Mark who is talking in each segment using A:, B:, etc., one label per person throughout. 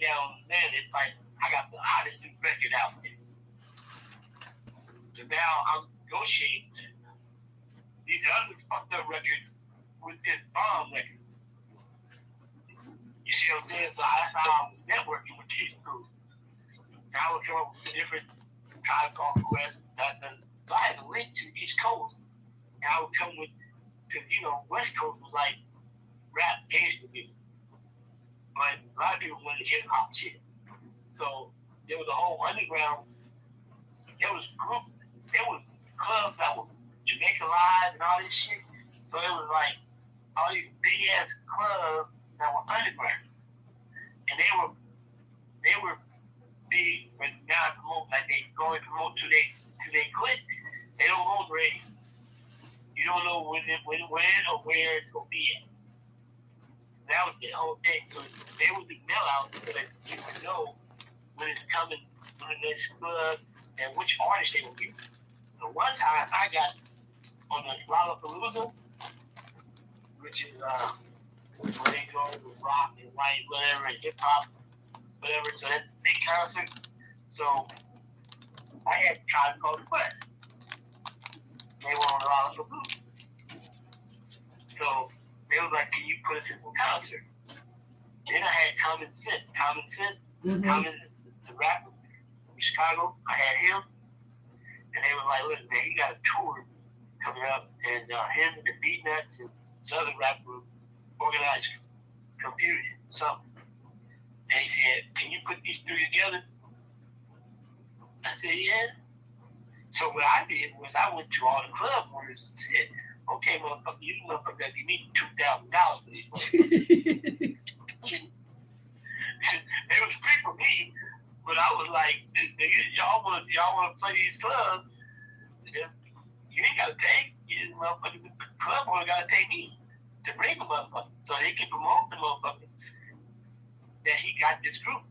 A: down then, it's like I got the hottest new record out there. So now I'm negotiating these other fucked up records with this bomb record. You see what I'm saying? So that's how I was networking with these crews. Now I would come up with different Tribe Called Quest. So I had to link to East Coast. And I would come with, because West Coast was like rap gangster music. But a lot of people wanted hip hop shit. So there was a whole underground. There was clubs that was Jamaica Live and all this shit. So it was like all these big ass clubs that were underground, and they were big for not promote, like they go and promote to they click. They don't go on the radio. You don't know when or where it's gonna be at. That was the whole thing. So they would do mail out so that you would know when it's coming from the next club and which artist they will get. So one time I got on the Lollapalooza, which is where they go with rock and white, whatever, and hip hop, whatever. So that's a big concert. So I had a Tribe Called Quest. They were on the Lollapalooza. So they was like, "Can you put us in some concert?" Then I had Common Sense. Common, the rapper from Chicago. I had him, and they were like, "Listen, man, he got a tour coming up, and him and the Beatnuts and Southern rap group organized Confusion, something." And he said, "Can you put these three together?" I said, "Yeah." So what I did was I went to all the club owners and said, "Okay, motherfucker, you motherfucker, you need $2,000 for these motherfuckers." It was free for me, but I was like, y'all want to play these clubs? You ain't gotta pay. You motherfucker, the club owner gotta pay me to bring the motherfucker so they can promote the motherfucker that he got this group.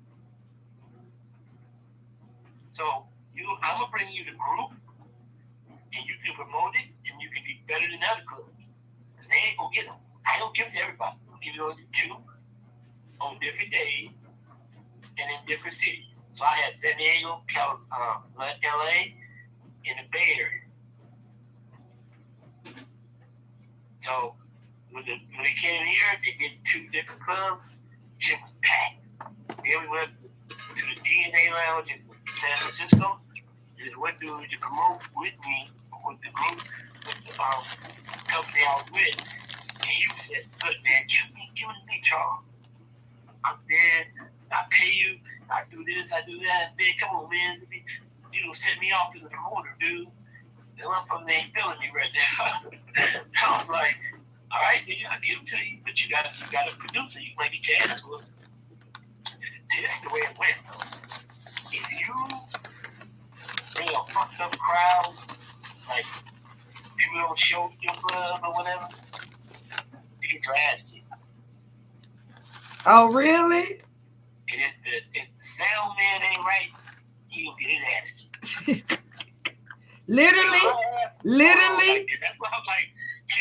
A: So I'm gonna bring you the group, and you can promote it, and you can be better than other clubs. They ain't gonna get them. I don't give it to everybody. I'll give it only two on different days and in different cities. So I had San Diego, LA, and the Bay Area. So when they came here, they did two different clubs. Shit was packed. Then we went to the DNA Lounge in San Francisco. There's one dude to promote with me, with the group, with the company I was with. And he said, "Look, man, give me Charles. I'm dead. I pay you. I do this. I do that. Man, come on, man. Send me off to the promoter, dude. The motherfucker ain't feeling me right now." I was like, "All right, dude, I'll give it to you, but you got to produce it. You might get your ass whooped." See, this is the way it went, though. If you bring a fucked up crowd, like people don't show your club or whatever, you get your ass kicked.
B: Oh, really?
A: And if the sound man ain't right, he gonna get his ass kicked.
B: Literally.
A: That's why I'm like, do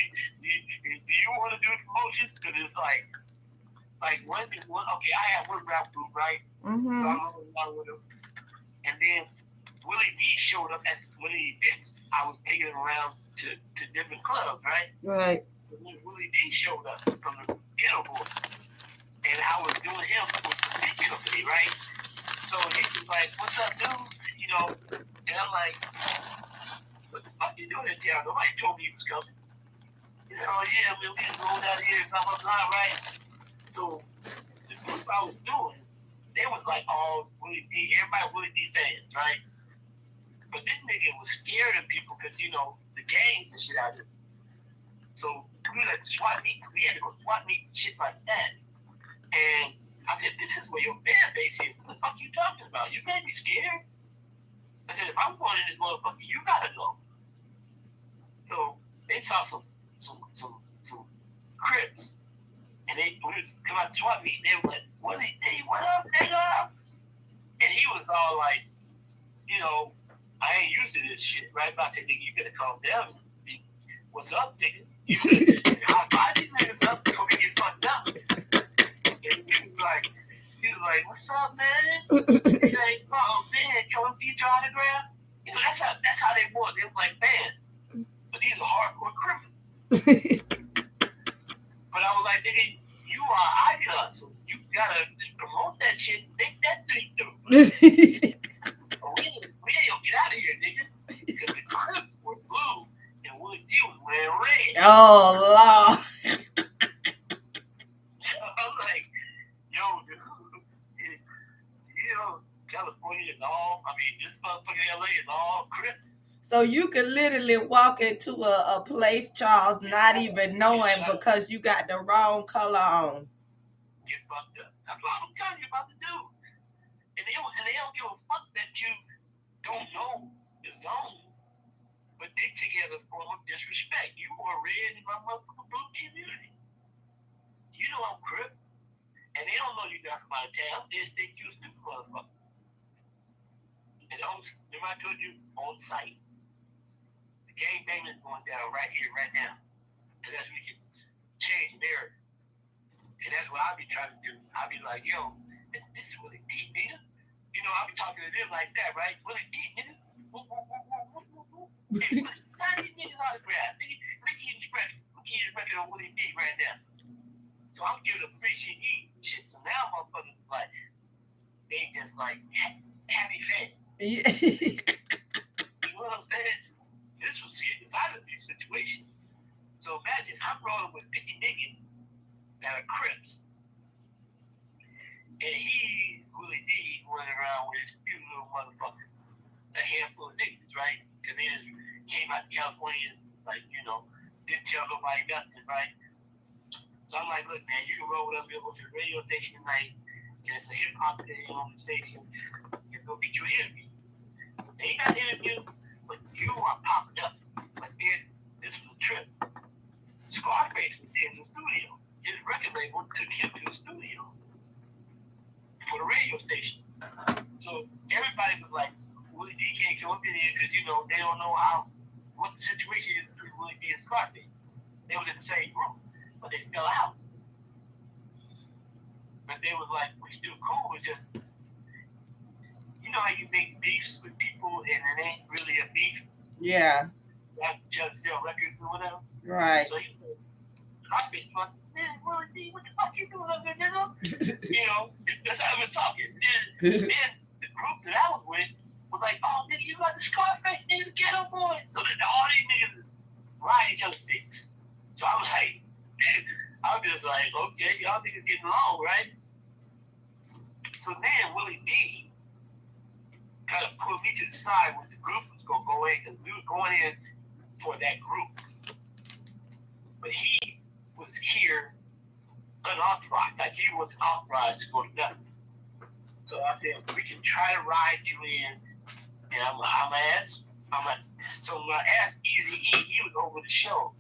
A: you want to do promotions? Because it's like okay, I had one rap group, right?
B: Mm-hmm.
A: So I was along with him. And then Willie D showed up at one of the events. I was taking him around to different clubs, right?
B: Right.
A: So then Willie D showed up from the Ghetto Boys. And I was doing him with the big company, right? So he was like, "What's up, dude?" And I'm like, "What the fuck you doing in town? Nobody told me he was coming." "Oh yeah, man, we just rolled out here, blah, blah, blah," right? So the group I was doing, they was like all Willie D, everybody Willie D fans, right? But this nigga was scared of people because, the gangs and shit out there. So we were like SWAT meets, we had to go SWAT meets and shit like that. And I said, "This is where your fan base is. What the fuck you talking about? You can't be scared." I said, "If I'm going in this motherfucker, you gotta go." So they saw some Crips, and they when it come out SWAT meet, they were like, "What up, nigga?" And he was all like, "I ain't used to this shit," right? But I said, "Nigga, you gotta calm down. What's up, nigga? You gotta high-five these niggas up before we get fucked up." And he was like, "What's what's up, man? They say, oh, man, can we get your autograph? You know, that's how they were. They were like, man, but these are hardcore criminals. But I was like, nigga, you are icon, so you gotta promote that shit. Make that thing do. we ain't gonna get out of here, nigga. Because the Crips were blue and Willie D was wearing red.
B: Oh, Lord.
A: So I'm like, yo, dude, you know, California is all, I mean, this motherfucking LA is all Crips.
B: So you could literally walk into a place, Charles, not even knowing because you got the wrong color on.
A: Get fucked up. That's what I'm telling you about the dude. And they don't give a fuck that you don't know the zones. But they take it as a form of disrespect. You are red in my motherfucking blue community. You know I'm Crip. And they don't know you got from out of town. They just think you a stupid motherfucker. And remember I told you on site. Gang banging is going down right here, right now. And that's we can change narrative. And that's what I'll be trying to do. I'll be like, yo, this is Willie D, nigga. You know, I'll be talking to them like that, right? Willie D, nigga. Hey, sign these niggas autograph, nigga. Look at his record on Willie D right now. So I'm giving a free CD shit. So now motherfuckers like, they just like, happy fan. You know what I'm saying? This was inside of these situations. So imagine I'm rolling with 50 niggas that are Crips. And he, Willie D, running around with his few little motherfuckers. A handful of niggas, right? Because they just came out to California, like, you know, didn't tell nobody nothing, right? So I'm like, look, man, you can roll up here, go to the radio station tonight, and it's a hip hop day on the station, and go get you an interview. They ain't got an interview, but you are popping up. But then this was a trip. Scarface was in the studio. His record label took him to the studio for the radio station. So everybody was like, Willie D can't come up in here because, you know, they don't know what the situation is between Willie D and Scarface. They were in the same group, but they fell out. But they was like, we still cool. It's just, you know how you make beefs with people and it ain't really a beef?
B: Yeah.
A: Like just sell records or whatever.
B: Right.
A: So you know, Scarface was like, man, Willie D, what the fuck you doing up there, nigga? You know, that's how we were talking. Then the group that I was with was like, oh, nigga, you got the Scarface, nigga, the Ghetto Boys. So then all these niggas ride each other's dicks. So I was like, I'm just like, okay, y'all niggas getting along, right? So then Willie D kind of pulled me to the side when the group was going to go in, because we were going in for that group. But he was here unauthorized, like he wasn't authorized to go to nothing. So I said, we can try to ride you in, and I'm when I asked Easy E, he was over the show.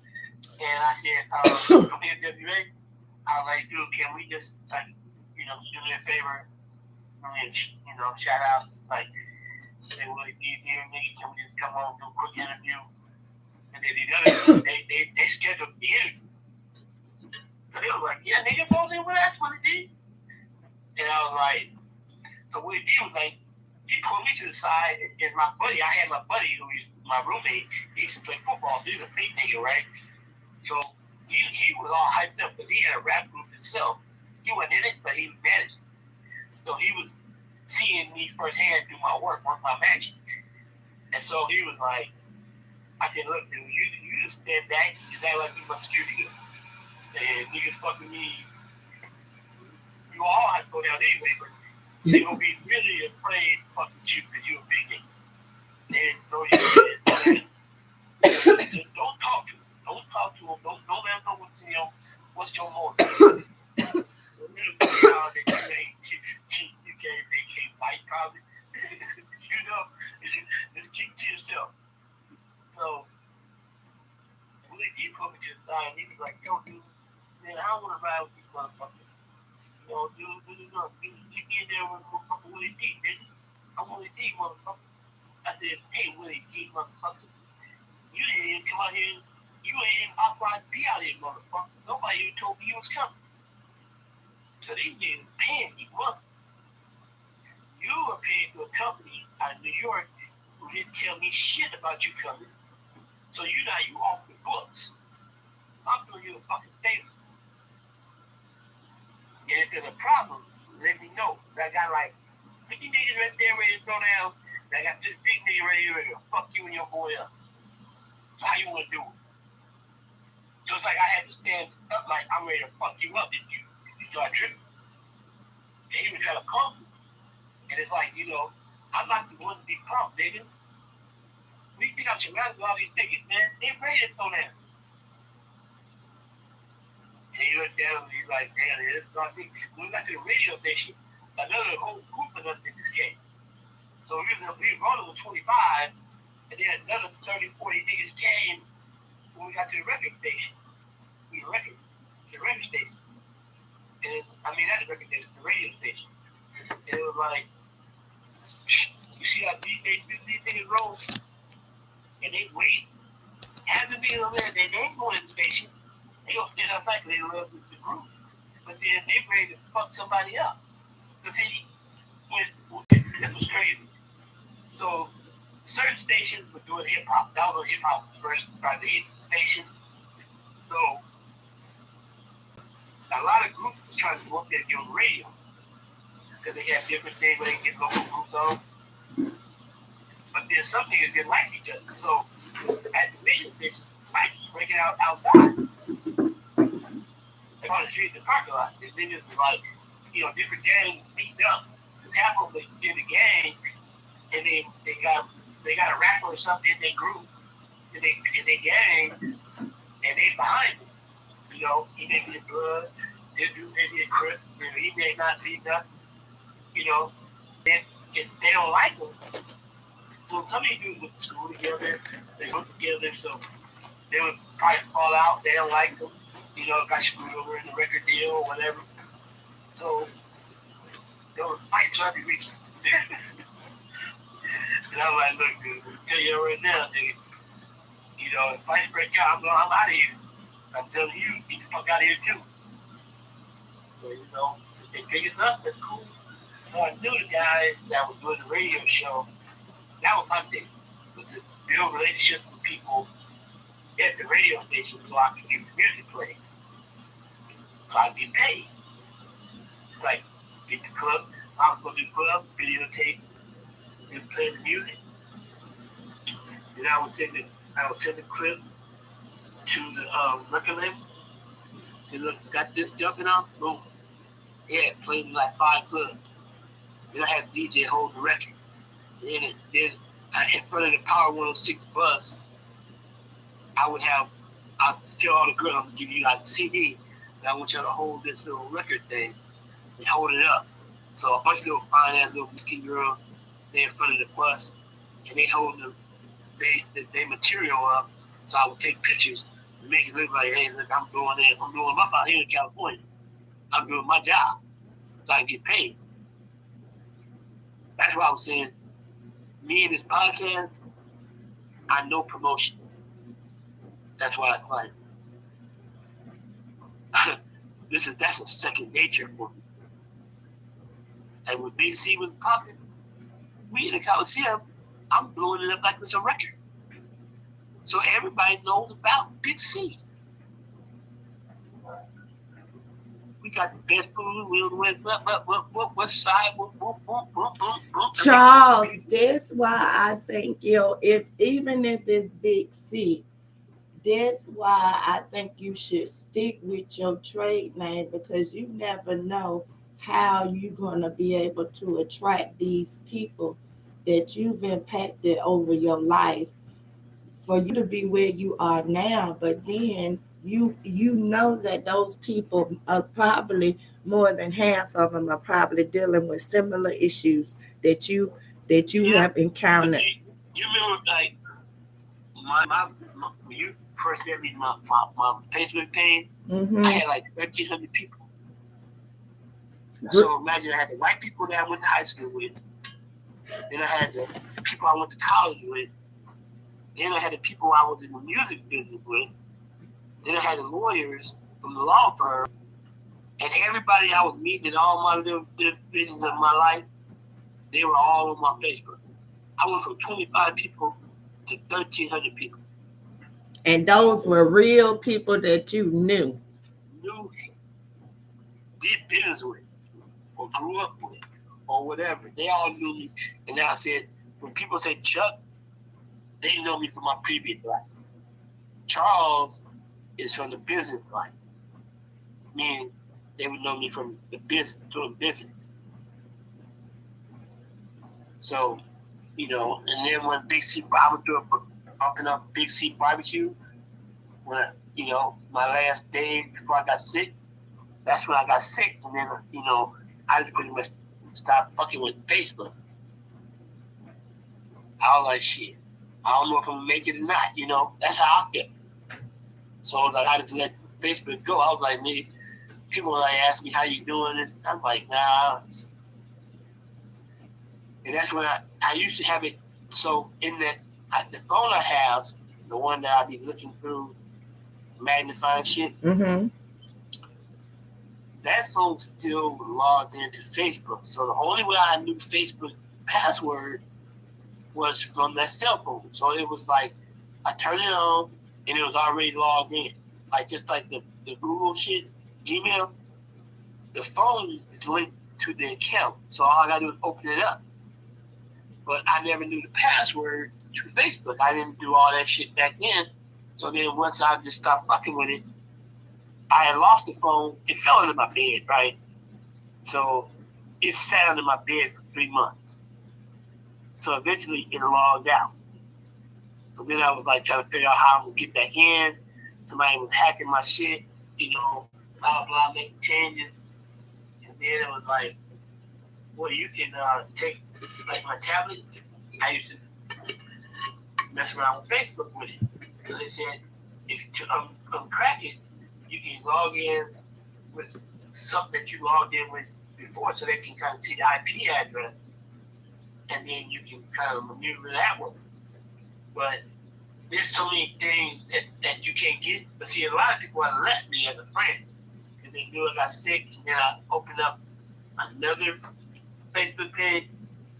A: And I said, I'm here at WA. I was like, dude, can we just, you know, do me a favor? You know, shout out, like, say, Willie D here, nigga, can we just come on and do a quick interview? And then they scheduled the interview. So they were like, yeah, nigga, go in with us, Willie D. And I was like, so Willie D was like, he pulled me to the side, and my buddy, I had my buddy who was my roommate, he used to play football, so he was a big nigga, right? So he was all hyped up because he had a rap group himself. He wasn't in it, but he was managing. So he was seeing me firsthand do my work my magic. And so he was like, I said, look, dude, you just stand back, you act like you my security guard. And niggas fucking me, you all have to go down anyway, but they gonna be really afraid to fuck with you because you're a big nigga. They throw you in. Just don't talk to him. Don't talk to him. Don't let him know what's your motive. They can't fight probably. You know, just keep to yourself. So Willie D put me to the side and he was like, yo, dude, man, I don't want to ride with these motherfuckers. You know, dude, keep me in there with motherfucker Willie D, nigga. I'm Willie D, motherfucker. I said, hey, Willie D, motherfucker. You didn't even come out here. You ain't even authorized to be out here, motherfucker. Nobody even told me you was coming. So these niggas paying me money. You were paid to a company out of New York who didn't tell me shit about you coming. So you off the books. I'm doing you a fucking favor. And if there's a problem, let me know. I got like 50 niggas right there ready to throw down. And I got this big nigga ready to fuck you and your boy up. So how you want to do it? So it's like I had to stand up like I'm ready to fuck you up if you start tripping. And he was trying to pump me. And it's like, I'm not the one to be pumped, nigga. We think I'm surrounded with all these niggas, man. They ready to throw down. And he looked down and he's like, damn, it's not me. When we got to the radio station, another whole group of us niggas came. So we were rolling with 25, and then another 30, 40 niggas came when we got to the record station. The record station. And not the record station, the radio station. And it was like, you see how these niggas roll? And they wait. Have the niggas over there, they ain't going to the station. They gonna stand outside because they love the group. But then they ready to fuck somebody up. Because see, this was crazy. So certain stations were doing hip hop. That was hip hop first by the station. So a lot of groups was trying to go up there and get on the radio. Because they had different things where they get local groups on. But then some niggas didn't like each other. So at the radio station, Mike was breaking out outside. On the street, the parking lot, the niggas was like, different gangs beating up. Because half of them in the gang, and they got a rapper or something in their group, in their gang, and they behind him. He may get blood, this dude may be a crip, he may not be nothing, and they don't like him. So some of these dudes went to school together, they work together, so they would probably fall out, they don't like him. Got screwed over in the record deal or whatever. So there was fights every week. And I'm like, look, dude, I'm tell you right now, nigga. If fights break out, I'm out of here. I'm telling you, get the fuck out of here too. So, if they pick us up, that's cool. So I knew the guy that was doing the radio show. That was my thing. Was to build relationships with people at the radio station so I could get the music played. So I'd get paid. It's like, get the club, I was going to the club, videotape, and play the music. And I would send the clip to the record label. They look, got this jumping off, boom. Yeah, played in like 5 clubs. Then I had the DJ hold the record. Then in front of the Power 106 bus, I'd tell all the girls, I'm going to give you like a CD, and I want y'all to hold this little record thing and hold it up. So a bunch of little fine-ass little whiskey girls, they're in front of the bus, and they hold their material up, so I would take pictures and make it look like, hey, look, I'm doing my out here in California. I'm doing my job, so I can get paid. That's why I was saying, me and this podcast, I know promotion. That's why I claim. That's a second nature for me. And when BC was popping, we in the Coliseum, I'm blowing it up like it's a record. So everybody knows about Big C. We got the best food. What side?
B: Charles, that's why I think even if it's Big C, that's why I think you should stick with your trade name, because you never know how you're gonna be able to attract these people that you've impacted over your life for you to be where you are now. But then you know that those people are probably, more than half of them are probably dealing with similar issues that you have encountered.
A: You remember, like, when you first met me, my Facebook page, I had like 1,300 people. So imagine I had the white people that I went to high school with. Then I had the people I went to college with. Then I had the people I was in the music business with. Then I had the lawyers from the law firm. And everybody I was meeting in all my little divisions of my life, They were all on my Facebook. I went from 25 people to 1,300 people.
B: And those were real people that you knew.
A: Knew, did business with, or grew up with, or whatever. They all knew me. And now I said, when people say Chuck, they know me from my previous life. Charles is from the business life. Meaning they would know me from the business, doing business. So, and then when Big C, I would open up Big C Barbecue, when, my last day before I got sick, that's when I got sick. And then, I just pretty much stopped fucking with Facebook. I was like, shit, I don't know if I'm going to make it or not, that's how I feel. So I just let Facebook go. I was like, maybe people ask me how you doing this. I'm like, nah. And that's when I used to have it. So in the phone I have, the one that I be looking through, magnifying shit,
B: Mm-hmm.
A: that phone still logged into Facebook. So the only way I knew Facebook password was from that cell phone. So it was like I turned it on and it was already logged in. Just like the Google shit, Gmail, the phone is linked to the account. So all I gotta do is open it up. But I never knew the password to Facebook. I didn't do all that shit back then. So then once I just stopped fucking with it, I had lost the phone. It fell under my bed, right? So it sat under my bed for 3 months. So eventually it logged out. So then I was trying to figure out how I'm gonna get back in. Somebody was hacking my shit, blah blah, making changes. And then it was well, you can take my tablet. I used to mess around with Facebook with it. So they said if to uncrack it, you can log in with something that you logged in with before, so they can kind of see the IP address, and then you can kind of maneuver that one. But there's so many things that you can't get. But see, a lot of people have left me as a friend because they knew I got sick, and then I opened up another Facebook page,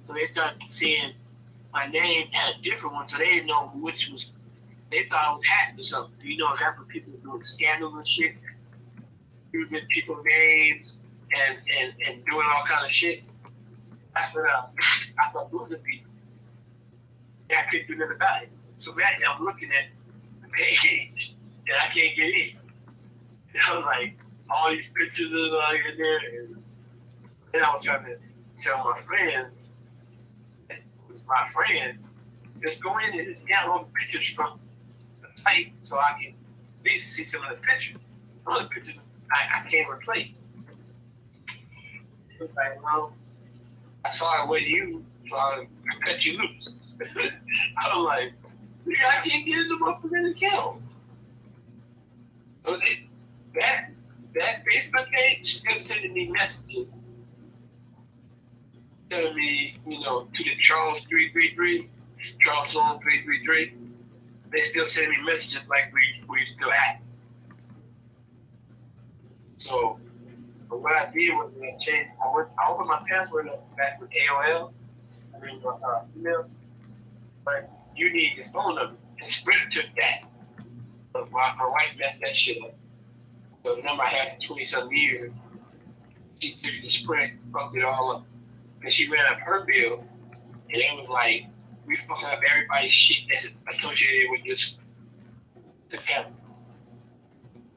A: so they started seeing my name at a different one, so they didn't know which was. They thought I was hacked or something. That's what people were doing scandals and shit, using people's names and doing all kind of shit. That's when I started losing people. And I couldn't do nothing about it. So now I'm looking at the page and I can't get in. And I'm like, all these pictures are in there. And then I was trying to tell my friends, it was my friend, just go in and just download the pictures from the site so I can at least see some of the pictures. Some of the pictures I can't replace. It was like, well, I saw it with you, so I cut you loose. I was like, I can't get in the motherfucking account. So that Facebook page still sending me messages, telling me, to the Charles 333, Charles Long 333. They still send me messages like we still at. So what I did was I changed. I opened my password up back with AOL. Email. But you need your phone number. And Sprint took that. But my wife messed that shit up. So the number I had for 20-something years, she took the Sprint, fucked it all up. And she ran up her bill, and it was like, we fucking up everybody's shit that's associated with this account.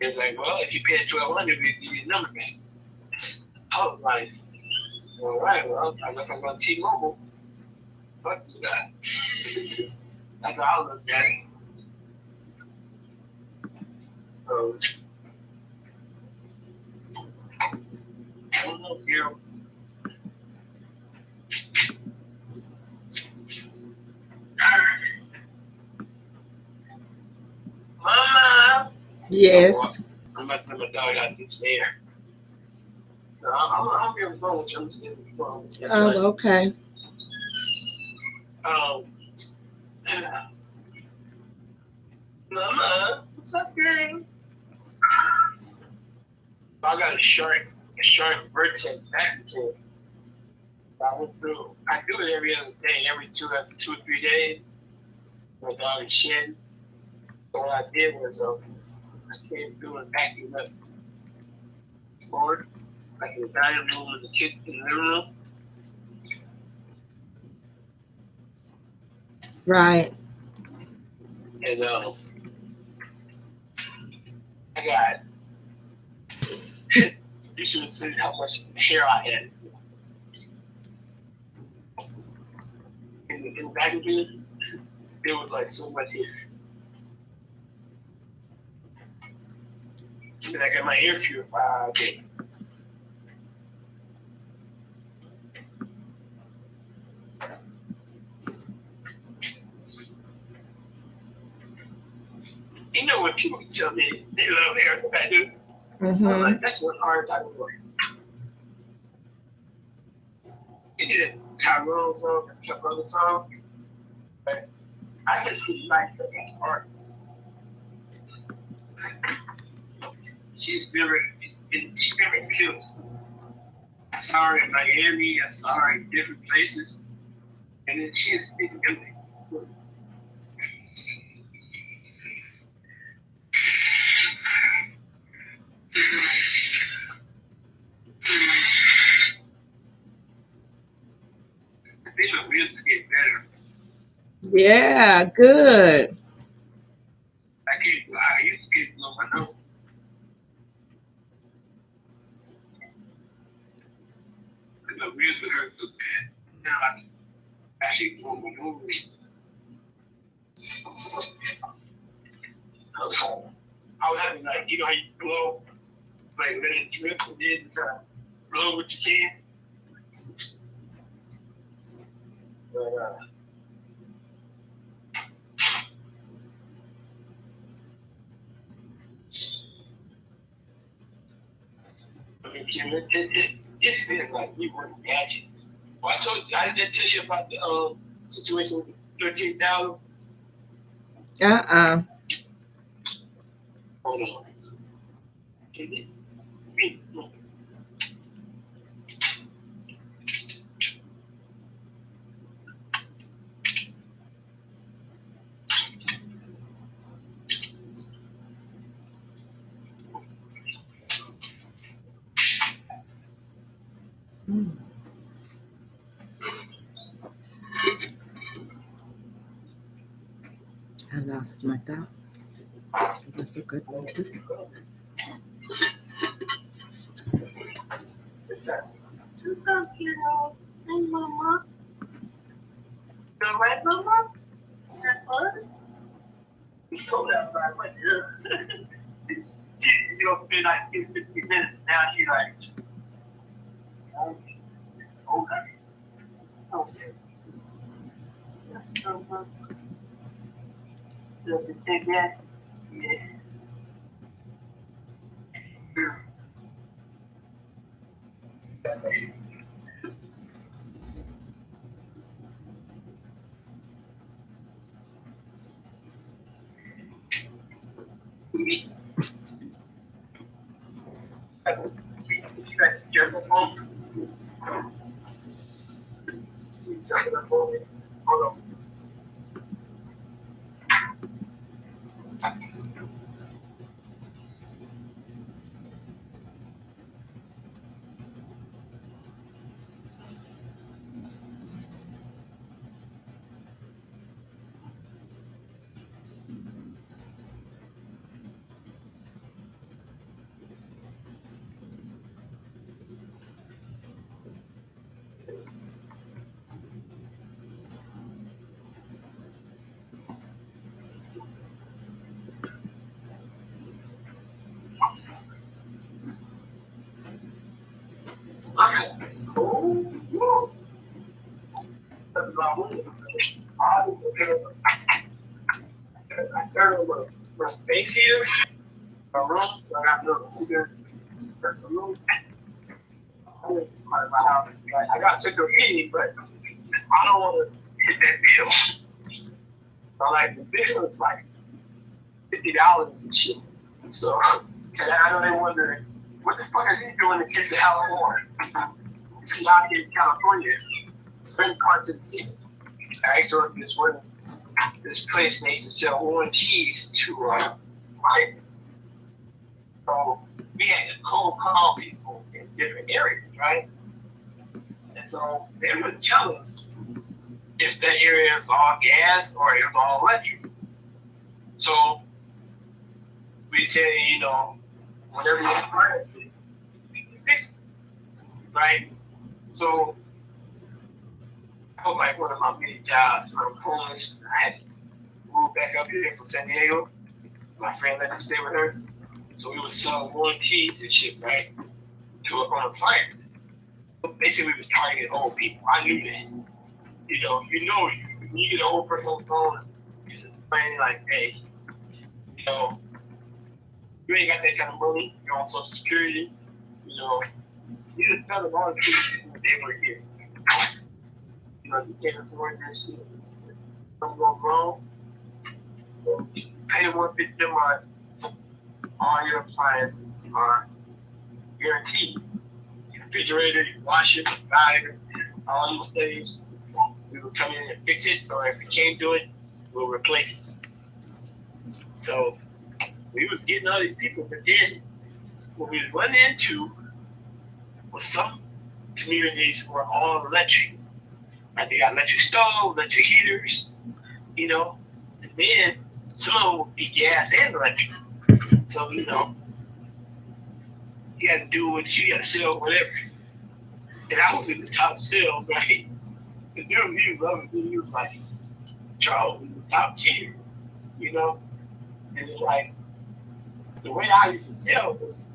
A: It's like, well, if you pay $1,200, we'll give you your number back. I was like, all right, well, I guess I'm going to T-Mobile. Fuck you guys. That's how I looked at it. So, I don't know if you're... Mama!
B: Yes.
A: I'm about to let my dog out this air. No, I'm here with you. I'm just getting the phone.
B: Oh, okay.
A: Mama, what's up, girl? I got a shark vertex back tail. I do it every other day, every 2 or 3 days. My dog is shedding. So what I did was I came through and vacuumed up the floor, like in the dining room and the kitchen, in the living room.
B: Right.
A: And I got, you should have seen how much hair I had. In the vacuum, there was like so much hair. And I got my hair purified all day. You know when people tell me they love hair, I do.
B: Mm-hmm.
A: I'm like, that's one hard type of work. You did Tyrone song, a couple other songs, but I just really like her as an artist. She's very close. I saw her in Miami, I saw her in different places, and then she is speaking English. I think my music get better.
B: Yeah, good.
A: I used to get blow my nose. Because my music hurt so bad. Now I actually blow my nose. I was having like, you know how you blow, like let it drip and then blow what you can. But I mean, Kim, it feels like we were gadgets. Well, I didn't tell you about the situation with the 13,000. Hold on.
B: I lost my thought. That's a good one too.
A: Hey, Mama. You all right, Mama? That fun? You told that right, like, you know, been like 15 minutes now. She like, okay. Does it take that? Yeah. My space here, my room, I got no computer, room. My house. Like, I got central heating, but I don't want to hit that bill. So like the bill is like $50 and shit. So and I know they wondering what the fuck is he doing to get the house more? See, out here in California, certain parts of the city, I used to work this place, and they used to sell warranties to clients. So we had to cold call people in different areas, right? And so they would tell us if that area is all gas or if it's all electric. So we say, whenever you fire it, we can fix it, right? So that was like one of my many jobs. I'm homeless. I had to move back up here from San Diego. My friend let me stay with her. So we would sell warranties and shit, right? On appliances. So basically, we was targeting old people. I knew that. You get an old person on the phone, you just explain like, hey, you ain't got that kind of money. You're on Social Security. You just tell them all the truth what they were here. You can't afford this shit. Don't go wrong. So you pay them $150 a month. All your appliances are guaranteed. Your refrigerator, your washer, your dryer, all these things. We will come in and fix it, or if we can't do it, we'll replace it. So we was getting all these people, but then what we run into was some communities were all electric. Like they got electric stove, electric heaters, and then some of them would be gas and electric. So, you had to do what you had to sell, whatever. And I was in the top sales, right? The dude, he was loving me. He was like, Charles, we the top tier, And it's like, the way I used to sell was,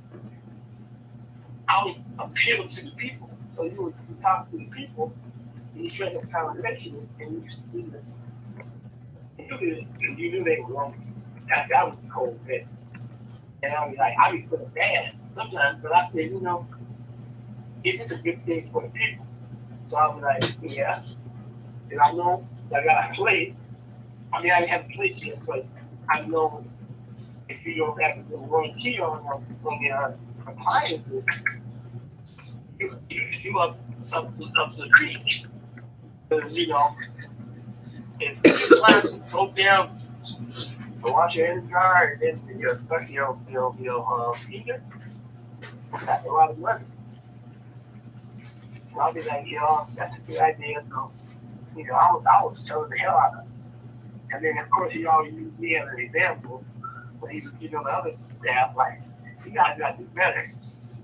A: I would appeal to the people. So you would talk to the people, and you strike up a conversation, and you used to do this. And you knew they were wrong. That was the cold bit. And I was like, I be feeling bad sometimes, but I said, it's just a good thing for the people. So I was like, yeah. And I know I got a place. I mean, I didn't have a place yet, but I know if you don't have the warranty on your appliances, you up the creek. Because, if your appliances go down, the washer and dryer, and then your heater, that's a lot of money. So I'll be like, that's a good idea. So, I was selling the hell out of it. And then, of course, you use me as an example. But even, the other staff, like, you guys got to do better.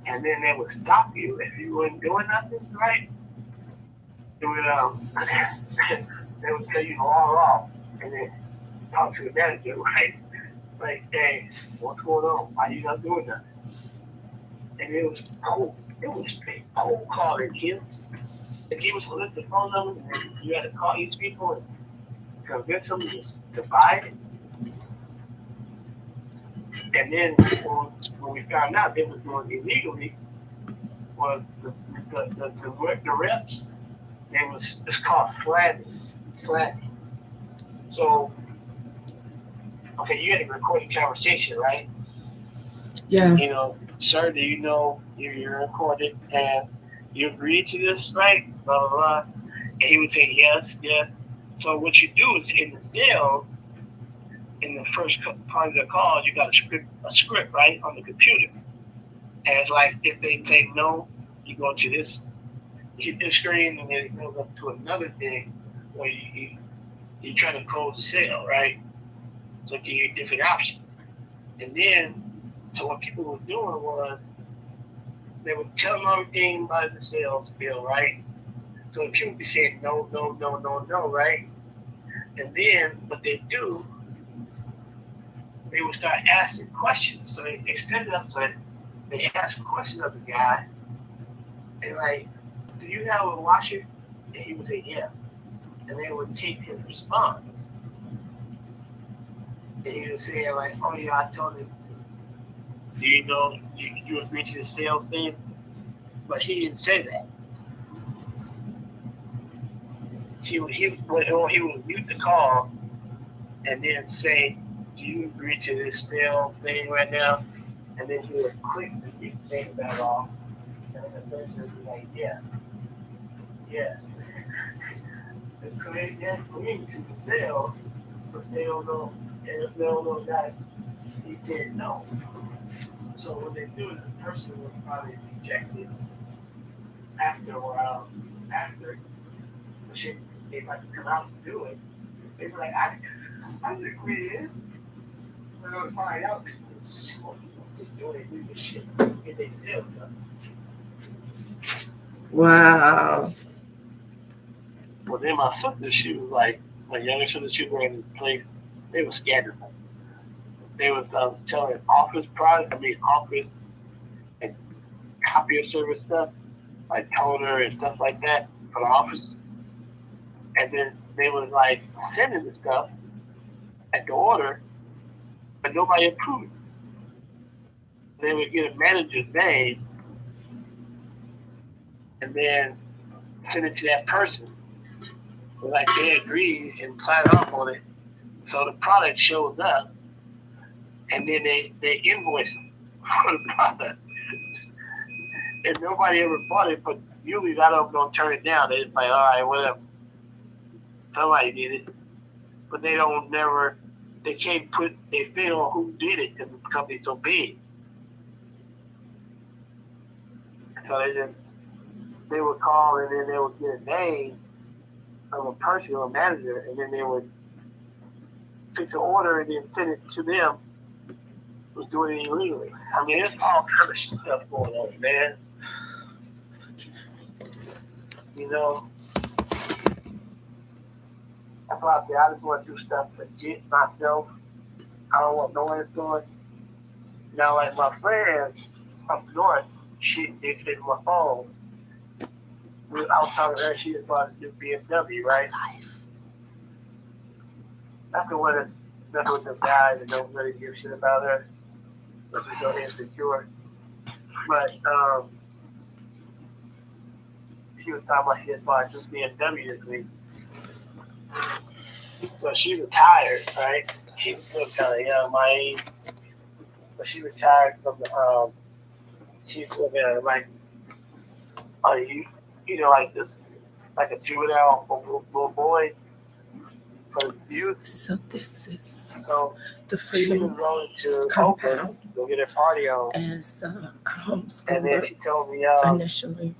A: And then they would stop you if you weren't doing nothing right. They would, they would tell you to log off and then talk to the manager, right? Like, hey, what's going on? Why you not doing nothing? And it was cold. It was a cold calling him. If he was to list the phone number, and you had to call these people and convince them to buy it. And then when we found out they was doing it illegally, was the reps, it's called flatting. So, okay, you had a recorded conversation, right?
B: Yeah.
A: Sir, do you know you're recorded and you agreed to this, right? Blah, blah, blah. And he would say, yes, yeah. So what you do is in the sale, in the first part of the call, you got a script, right, on the computer. And it's like, if they say no, you go to this, you hit this screen, and then it goes up to another thing where you try to close the sale, right? So it gives you a different option. And then, so what people were doing was, they would tell them everything about the sales bill, right? So people would be saying no, right? And then what they do, they would start asking questions. So they set it up so that they ask questions of the guy. And like, do you have a washer? And he would say, yeah. And they would take his response. And he would say, like, oh yeah, I told him, do you know, you agree to the sales thing? But he didn't say that. He would mute the call and then say, do you agree to this sales thing right now? And then he would click the mute thing back off. And the person was like, yeah, yes. And so they agreed to the sale, but they don't know, and if they don't know guys, he didn't know. So what they do is the person will probably reject it after a while, after the shit, they might come out and do it. They be like, I didn't agree to it. We're gonna find out people just doing illegal shit, get their sales done.
B: Wow.
A: Well, then my sister, she was like, my younger sister, she was in the place, they were scamming her. They was selling office products, office and copier service stuff, like toner and stuff like that for the office. And then they was like sending the stuff at the order, but nobody approved it. They would get a manager's name and then send it to that person. But like they agreed and signed off on it. So the product shows up and then they invoice them for the product. And nobody ever bought it, but usually I don't gonna turn it down. They're like, all right, whatever. Somebody did it. But they can't put their finger on who did it because the company's so big. So they would call and then they would get a name of a person or a manager, and then they would fix an order and then send it to them who's doing it illegally. I mean, there's all kind of stuff going on, man. You know, that's why I say I just want to do stuff legit myself. I don't want no one to do it. Now, like my friend up north, they fit my phone. I was talking to her, she just bought a new BMW, right? That's the one that's with the guy that don't really give a shit about her. So she's so insecure. But she was talking about she had bought a new BMW this week. So she retired, right? She was still kind of young, my age. But she retired from the, she's looking at it like, you know, like a juvenile little boy for youth.
B: So this is
A: So
B: the
A: she was
B: Freedom
A: going to
B: Compound
A: Oakland, go get her party on.
B: as a
A: And then
B: homeschooler.
A: she told me,
B: Initially,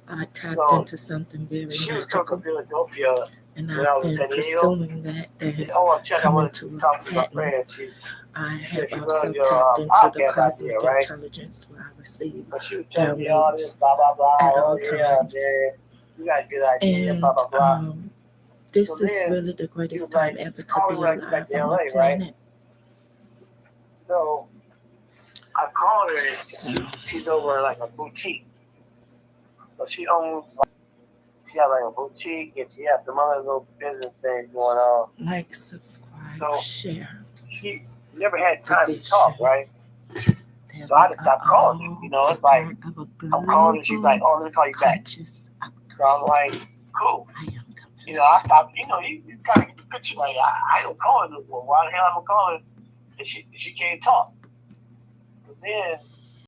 B: I tapped
A: so
B: into something very
A: she was coming from
B: magical,
A: Philadelphia.
B: and
A: when I
B: I've
A: was
B: been
A: in San Diego.
B: pursuing that has
A: Oh, Chuck, I
B: come
A: wanted
B: into
A: to talk to my
B: pattern.
A: friend.
B: I have
A: she
B: also
A: runs your
B: tapped into the
A: podcast
B: cosmic
A: idea, right?
B: intelligence where I receive
A: But she was telling me all this,
B: downloads
A: blah, blah, blah.
B: at
A: Oh,
B: all
A: yeah,
B: times.
A: man. You got a good idea,
B: And
A: blah, blah, blah.
B: this
A: So
B: is
A: then
B: really the
A: she
B: greatest
A: was
B: time
A: like,
B: ever to
A: call
B: be
A: me when I get
B: alive
A: back to
B: on
A: LA,
B: the
A: right?
B: planet.
A: So I called her and she's over like a boutique. So she owns, she has like a boutique and she has some other little business things going on.
B: Like, subscribe,
A: So
B: share.
A: she never had
B: The
A: time to talk,
B: vision
A: right?
B: that
A: So I
B: we
A: just
B: are
A: stopped calling her.
B: all
A: You know, it's like,
B: part of a
A: I'm calling her, she's like,
B: global
A: oh, let me call you back.
B: conscious
A: So I'm
B: upgrade.
A: like, cool.
B: I am complete.
A: You know, I stopped, you know, you kind of get the picture, like, I don't call her no more. Why the hell am I calling her? And she can't talk. But then